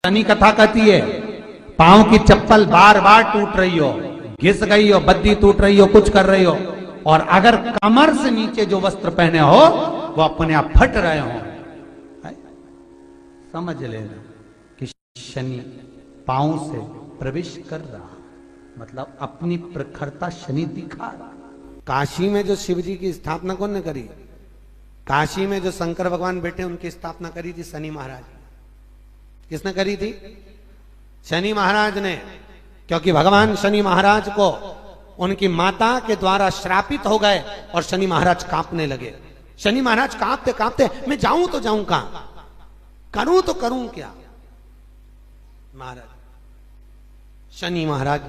शनि कथा कहती है पांव की चप्पल बार बार टूट रही हो, घिस गई हो, बद्दी टूट रही हो, कुछ कर रही हो, और अगर कमर से नीचे जो वस्त्र पहने हो वो अपने आप फट रहे हो, समझ लेना कि शनि पांव से प्रवेश कर रहा, मतलब अपनी प्रखरता शनि दिखा रहा। काशी में जो शिव जी की स्थापना कौन ने करी? काशी में जो शंकर भगवान बैठे उनकी स्थापना करी थी शनि महाराज। किसने करी थी? शनि महाराज ने। क्योंकि भगवान शनि महाराज को उनकी माता के द्वारा श्रापित हो गए और शनि महाराज कांपने लगे। शनि महाराज कांपते कांपते मैं जाऊं तो जाऊं कहां, करूं तो करूं क्या। महाराज शनि महाराज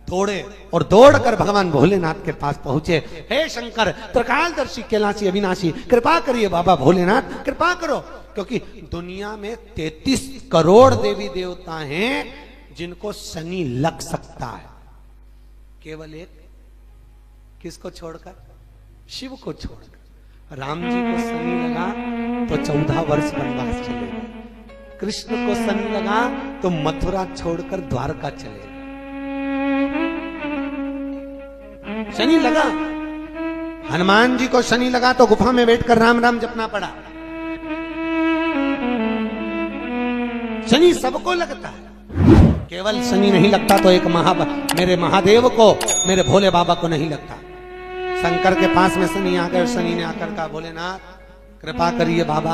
दौड़े और दौड़कर भगवान भोलेनाथ के पास पहुंचे। हे शंकर, त्रिकालदर्शी, कैलाशी, अविनाशी, कृपा करिए बाबा भोलेनाथ, कृपा करो। क्योंकि दुनिया में 33 करोड़ देवी देवता हैं जिनको शनि लग सकता है, केवल एक किसको छोड़कर? शिव को छोड़कर। राम जी को शनि लगा तो 14 वर्ष वनवास चले गए। कृष्ण को शनि लगा तो मथुरा छोड़कर द्वारका चले गए। शनि लगा। हनुमान जी को शनि लगा तो गुफा में बैठकर राम राम जपना पड़ा। शनि सबको लगता है, केवल शनि नहीं लगता तो एक मेरे महादेव को, मेरे भोले बाबा को नहीं लगता। शंकर के पास में शनि आ गए। शनि ने आकर कहा, भोलेनाथ कृपा करिए बाबा,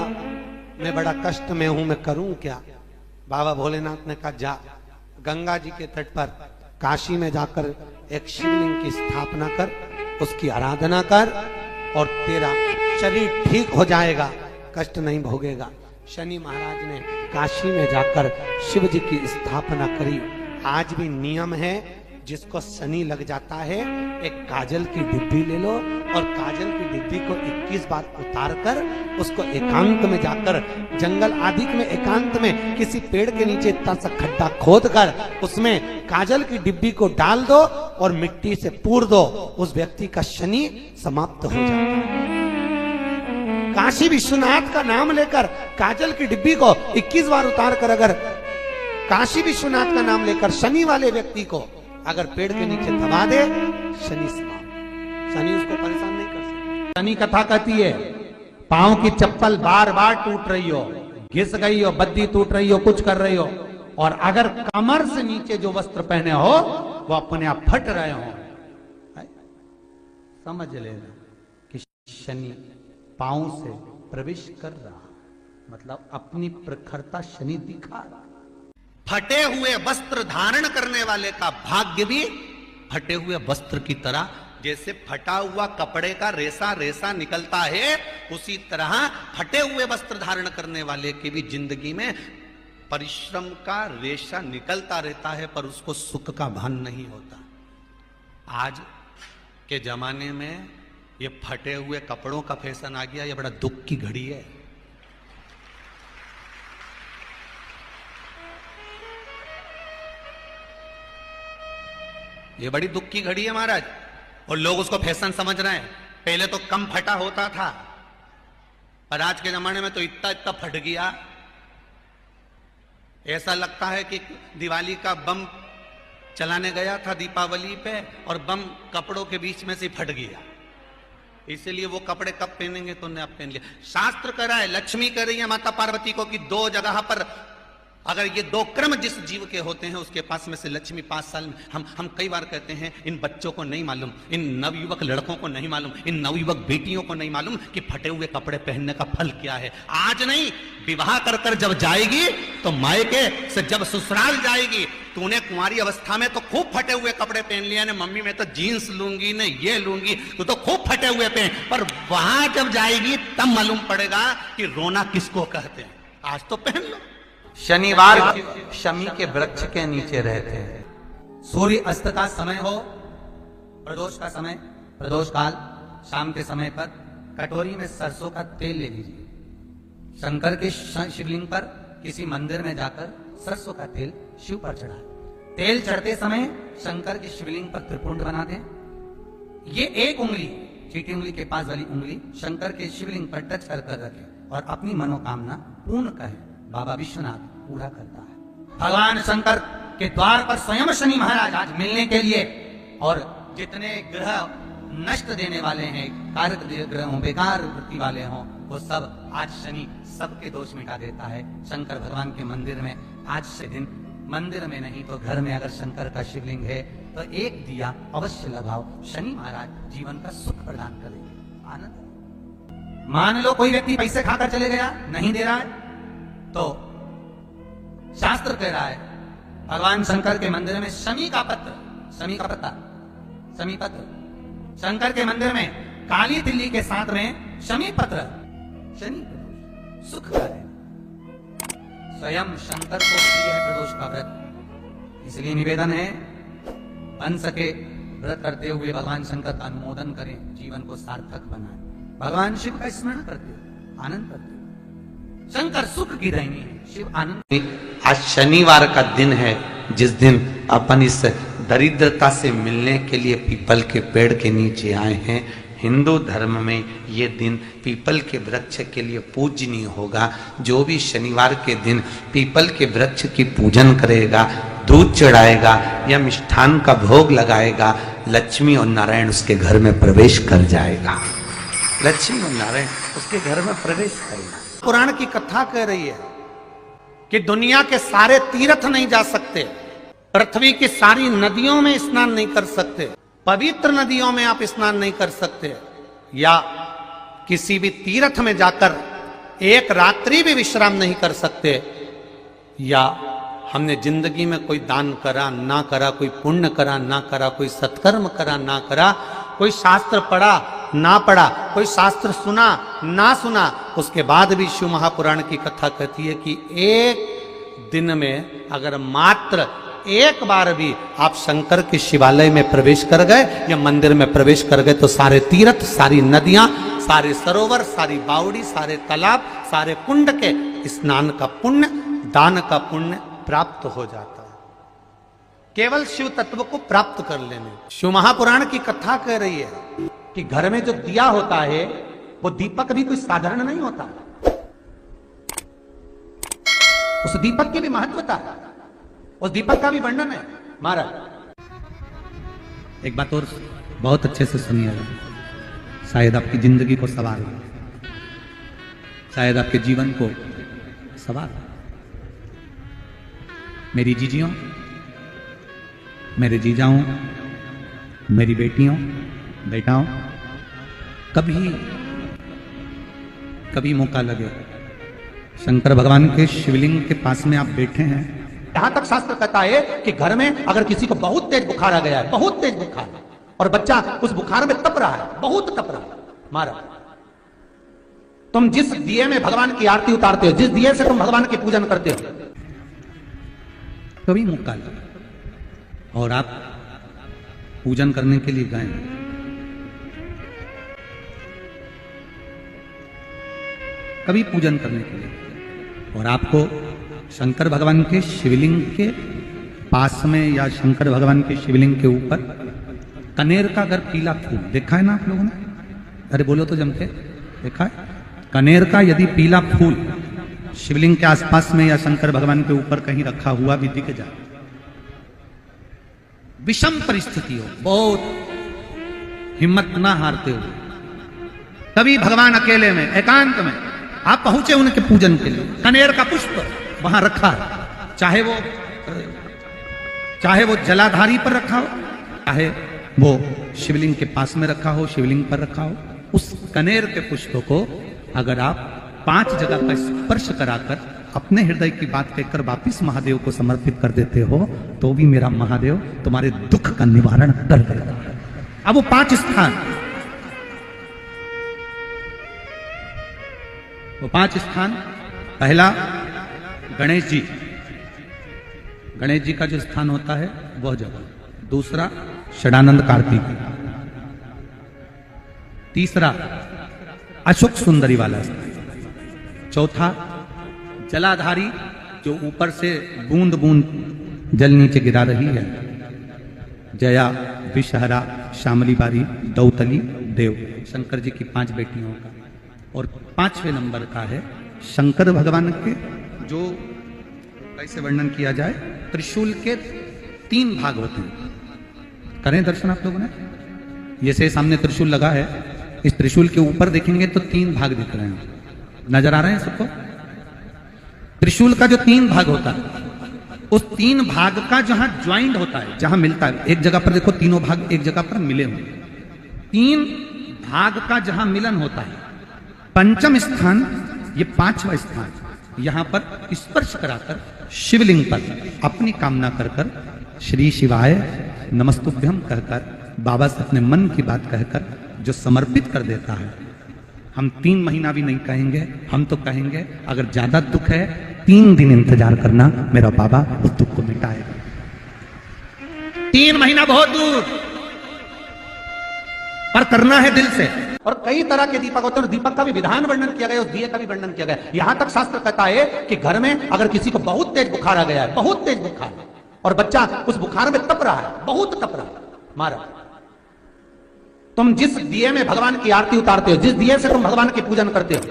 मैं बड़ा कष्ट में हूं, मैं करूं क्या? बाबा भोलेनाथ ने कहा, जा गंगा जी के तट पर काशी में जाकर एक शिवलिंग की स्थापना कर, उसकी आराधना कर और तेरा शरीर ठीक हो जाएगा, कष्ट नहीं भोगेगा। शनि महाराज ने काशी में जाकर शिव जी की स्थापना करी। आज भी नियम है, जिसको शनि लग जाता है एक काजल की डिब्बी ले लो और काजल की डिब्बी को 21 बार उतार कर उसको एकांत में जाकर, जंगल आदि में एकांत में किसी पेड़ के नीचे इतना सा खड्डा खोद कर उसमें काजल की डिब्बी को डाल दो और मिट्टी से पूर दो, उस व्यक्ति का शनि समाप्त हो जाता है। काशी विश्वनाथ का नाम लेकर काजल की डिब्बी को 21 बार उतार कर अगर काशी विश्वनाथ का नाम लेकर शनि वाले व्यक्ति को अगर पेड़ के नीचे दबा दे, शनि समाप्त। शनि उसको परेशान नहीं कर सकता। शनि कथा कहती है पांव की चप्पल बार बार टूट रही हो, घिस गई हो, बद्दी टूट रही हो, कुछ कर रही हो, और अगर कमर से नीचे जो वस्त्र पहने हो वो अपने आप फट रहे हो, समझ लेना कि शनि पांव से प्रवेश कर रहा, मतलब अपनी प्रखरता शनि दिखा रहा। फटे हुए वस्त्र धारण करने वाले का भाग्य भी फटे हुए वस्त्र की तरह, जैसे फटा हुआ कपड़े का रेसा रेसा निकलता है, उसी तरह फटे हुए वस्त्र धारण करने वाले की भी जिंदगी में परिश्रम का रेशा निकलता रहता है, पर उसको सुख का भान नहीं होता। आज के जमाने में ये फटे हुए कपड़ों का फैशन आ गया, ये बड़ा दुख की घड़ी है। ये बड़ी दुख की घड़ी है महाराज, और लोग उसको फैशन समझ रहे हैं। पहले तो कम फटा होता था, पर आज के जमाने में तो इतना इतना फट गया, ऐसा लगता है कि दिवाली का बम चलाने गया था दीपावली पे और बम कपड़ों के बीच में से फट गया। इसलिए वो कपड़े कब पहनेंगे तो उन्हें अब पहन लिया। शास्त्र कह रहा है, लक्ष्मी कह रही है माता पार्वती को कि 2 जगह पर अगर ये 2 क्रम जिस जीव के होते हैं उसके पास में से लक्ष्मी 5 साल में, हम कई बार कहते हैं इन बच्चों को नहीं मालूम, इन नवयुवक लड़कों को नहीं मालूम, इन नवयुवक बेटियों को नहीं मालूम कि फटे हुए कपड़े पहनने का फल क्या है। आज नहीं, विवाह कर कर जब जाएगी तो मायके से जब ससुराल जाएगी, तूने कुंवारी अवस्था में तो खूब फटे हुए कपड़े पहन लिया ने, मम्मी मैं तो जीन्स लूंगी ने ये लूंगी, तो खूब फटे हुए पहन, पर वहां जब जाएगी तब मालूम पड़ेगा कि रोना किसको कहते हैं। आज तो पहन लो। शनिवार शमी के वृक्ष के नीचे रहते हैं। सूर्य अस्त का समय हो, प्रदोष का समय, प्रदोष काल शाम के समय पर कटोरी में सरसों का तेल ले लीजिए। शंकर के शिवलिंग पर किसी मंदिर में जाकर सरसों का तेल शिव पर चढ़ाएं। तेल चढ़ते समय शंकर के शिवलिंग पर त्रिपुंड बना दें। ये एक उंगली, चीटी उंगली के पास वाली उंगली शंकर के शिवलिंग पर टच कर रखें और अपनी मनोकामना पूर्ण करें। बाबा विश्वनाथ पूरा करता है। भगवान शंकर के द्वार पर स्वयं शनि महाराज आज मिलने के लिए, और जितने ग्रह नष्ट देने वाले हैं, कारक ग्रह हों, बेकार वृत्ति वाले हों, वो सब आज शनि सबके दोष मिटा देता है। शंकर भगवान के मंदिर में आज से दिन, मंदिर में नहीं तो घर में अगर शंकर का शिवलिंग है तो एक दिया अवश्य लगाओ। शनि महाराज जीवन का सुख प्रदान करेंगे, आनंद। मान लो कोई व्यक्ति पैसे खाकर चले गया, नहीं दे रहा है, तो शास्त्र कह रहा है भगवान शंकर के मंदिर में शमी का पत्र, शमी का पत्ता, शमी पत्र, शंकर के मंदिर में काली तिल्ली के साथ में शमी पत्र, शनि सुख करे। स्वयं शंकर को प्रिय है प्रदोष का व्रत, इसलिए निवेदन है बन सके व्रत करते हुए भगवान शंकर का अनुमोदन करें, जीवन को सार्थक बनाएं, भगवान शिव का स्मरण करते हुए आनंद करते हुए। शंकर सुख की रहनी है, शिव आनंद। आज शनिवार का दिन है, जिस दिन अपन इस दरिद्रता से मिलने के लिए पीपल के पेड़ के नीचे आए हैं। हिंदू धर्म में ये दिन पीपल के वृक्ष के लिए पूजनीय होगा। जो भी शनिवार के दिन पीपल के वृक्ष की पूजन करेगा, दूध चढ़ाएगा या मिष्ठान का भोग लगाएगा, लक्ष्मी और नारायण उसके घर में प्रवेश कर जाएगा। लक्ष्मी और नारायण उसके घर में प्रवेश करेगा। पुराण की कथा कह रही है कि दुनिया के सारे तीर्थ नहीं जा सकते, पृथ्वी की सारी नदियों में स्नान नहीं कर सकते, पवित्र नदियों में आप स्नान नहीं कर सकते, या किसी भी तीर्थ में जाकर एक रात्रि भी विश्राम नहीं कर सकते, या हमने जिंदगी में कोई दान करा ना करा, कोई पुण्य करा ना करा, कोई सत्कर्म करा ना करा, कोई शास्त्र पढ़ा ना पढ़ा, कोई शास्त्र सुना ना सुना, उसके बाद भी शिव महापुराण की कथा कहती है कि एक दिन में अगर मात्र एक बार भी आप शंकर के शिवालय में प्रवेश कर गए या मंदिर में प्रवेश कर गए तो सारे तीर्थ, सारी नदियां, सारे सरोवर, सारी बावड़ी, सारे तालाब, सारे कुंड के स्नान का पुण्य, दान का पुण्य प्राप्त हो जाता है, केवल शिव तत्व को प्राप्त कर लेने। शिव महापुराण की कथा कह रही है कि घर में जो दिया होता है वो दीपक भी कोई साधारण नहीं होता, उस दीपक की भी महत्वता है, उस दीपक का भी वर्णन है। महाराज एक बात और बहुत अच्छे से सुनिएगा, शायद आपकी जिंदगी को सवार, शायद आपके जीवन को सवार। मेरी जीजियों, मेरे जीजाओं, मेरी बेटियों, बेटाओं, कभी मौका लगे शंकर भगवान के शिवलिंग के पास में आप बैठे हैं, यहां तक शास्त्र कहता है कि घर में अगर किसी को बहुत तेज बुखार आ गया है, बहुत तेज बुखार, और बच्चा उस बुखार में तप रहा है, बहुत तप रहा है, महाराज तुम जिस दिए में भगवान की आरती उतारते हो, जिस दिए से तुम भगवान की पूजन करते हो, कभी मौका लगा और आप पूजन करने के लिए गए, कभी पूजन करने के लिए, और आपको शंकर भगवान के शिवलिंग के पास में या शंकर भगवान के शिवलिंग के ऊपर कनेर का अगर पीला फूल देखा है ना आप लोगों ने, अरे बोलो तो जमके, देखा है? कनेर का यदि पीला फूल शिवलिंग के आसपास में या शंकर भगवान के ऊपर कहीं रखा हुआ भी दिख जाए, विषम परिस्थिति हो, बहुत हिम्मत ना हारते हुए, तभी भगवान अकेले में एकांत में आप पहुंचे उनके पूजन के लिए, कनेर का पुष्प वहां रखा है, चाहे वो जलाधारी पर रखा हो, चाहे वो शिवलिंग के पास में रखा हो, शिवलिंग पर रखा हो, उस कनेर के पुष्प को अगर आप 5 जगह का स्पर्श कराकर अपने हृदय की बात कहकर वापिस महादेव को समर्पित कर देते हो, तो भी मेरा महादेव तुम्हारे दुख का निवारण कर देगा। अब वो 5 स्थान, वो 5 स्थान, पहला गणेश जी, गणेश जी का जो स्थान होता है वह जगह, दूसरा षडानंद कार्तिक, तीसरा अशोक सुंदरी वाला स्थान, चौथा जलाधारी जो ऊपर से बूंद बूंद जल नीचे गिरा रही है, जया, विषहरा, श्यामली बारी, दौतली, देव, शंकर जी की 5 बेटियों का, और 5वें नंबर का है शंकर भगवान के जो कैसे वर्णन किया जाए? त्रिशूल के 3 भाग होते हैं। करें दर्शन आप लोगों ने? जैसे सामने त्रिशूल लगा है, इस त्रिशूल के ऊपर देखेंगे तो 3 भाग दिख रहे हैं। नजर आ रहे हैं सबको? त्रिशूल का जो 3 भाग होता है, उस 3 भाग का जहां ज्वाइंट होता है, जहां मिलता है, एक जगह पर देखो तीनों भाग एक जगह पर मिले हुए, 3 भाग का जहां मिलन होता है, पंचम स्थान, ये 5वां स्थान, यहां पर स्पर्श कराकर शिवलिंग पर अपनी कामना कर कर श्री शिवाय नमस्तुभ्यम कहकर बाबा से अपने मन की बात कहकर जो समर्पित कर देता है, हम 3 महीना भी नहीं कहेंगे, हम तो कहेंगे अगर ज्यादा दुख है 3 दिन इंतजार करना, मेरा बाबा उस दुख को मिटाएगा। 3 महीना बहुत दूर, पर करना है दिल से। और कई तरह के दीपक होते हैं, दीपक का भी विधान वर्णन किया गया, उस दिए का भी वर्णन किया गया। यहां तक शास्त्र कहता है कि घर में अगर किसी को बहुत तेज बुखार आ गया है, बहुत तेज बुखार, और बच्चा उस बुखार में तप रहा है, बहुत तप रहा है, मारा, तुम जिस दिए में भगवान की आरती उतारते हो, जिस दिए से तुम भगवान की पूजन करते हो,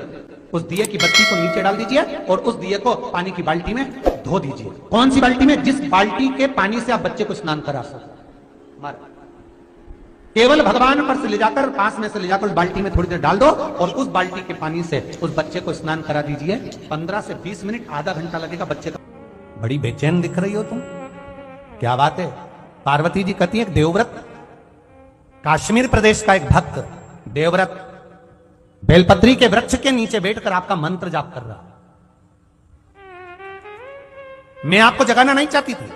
उस दिए की बत्ती को नीचे डाल दीजिए और उस दिए को पानी की बाल्टी में धो दीजिए। कौन सी बाल्टी में? जिस बाल्टी के पानी से आप बच्चे को स्नान करा सको। मारा, केवल भगवान पर से ले जाकर, पास में से ले जाकर उस बाल्टी में थोड़ी देर डाल दो और उस बाल्टी के पानी से उस बच्चे को स्नान करा दीजिए। 15 से 20 मिनट, आधा घंटा लगेगा बच्चे का। बड़ी बेचैन दिख रही हो तुम, क्या बात है? पार्वती जी कहती है, देवव्रत, कश्मीर प्रदेश का एक भक्त देवव्रत बेलपत्री के वृक्ष के नीचे बैठकर आपका मंत्र जाप कर रहा। मैं आपको जगाना नहीं चाहती थी,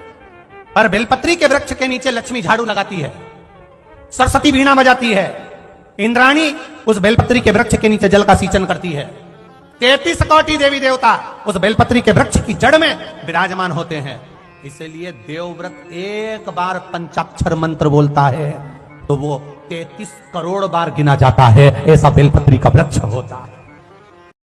पर बेलपत्री के वृक्ष के नीचे लक्ष्मी झाड़ू लगाती है, सरस्वती वीणा बजाती है, इंद्राणी उस बेलपत्री के वृक्ष के नीचे जल का सिंचन करती है, 33 कोटि देवी देवता उस बेलपत्री के वृक्ष की जड़ में विराजमान होते हैं। इसलिए देवव्रत एक बार पंचाक्षर मंत्र बोलता है तो वो 33 करोड़ बार गिना जाता है, ऐसा बेलपत्री का वृक्ष होता है।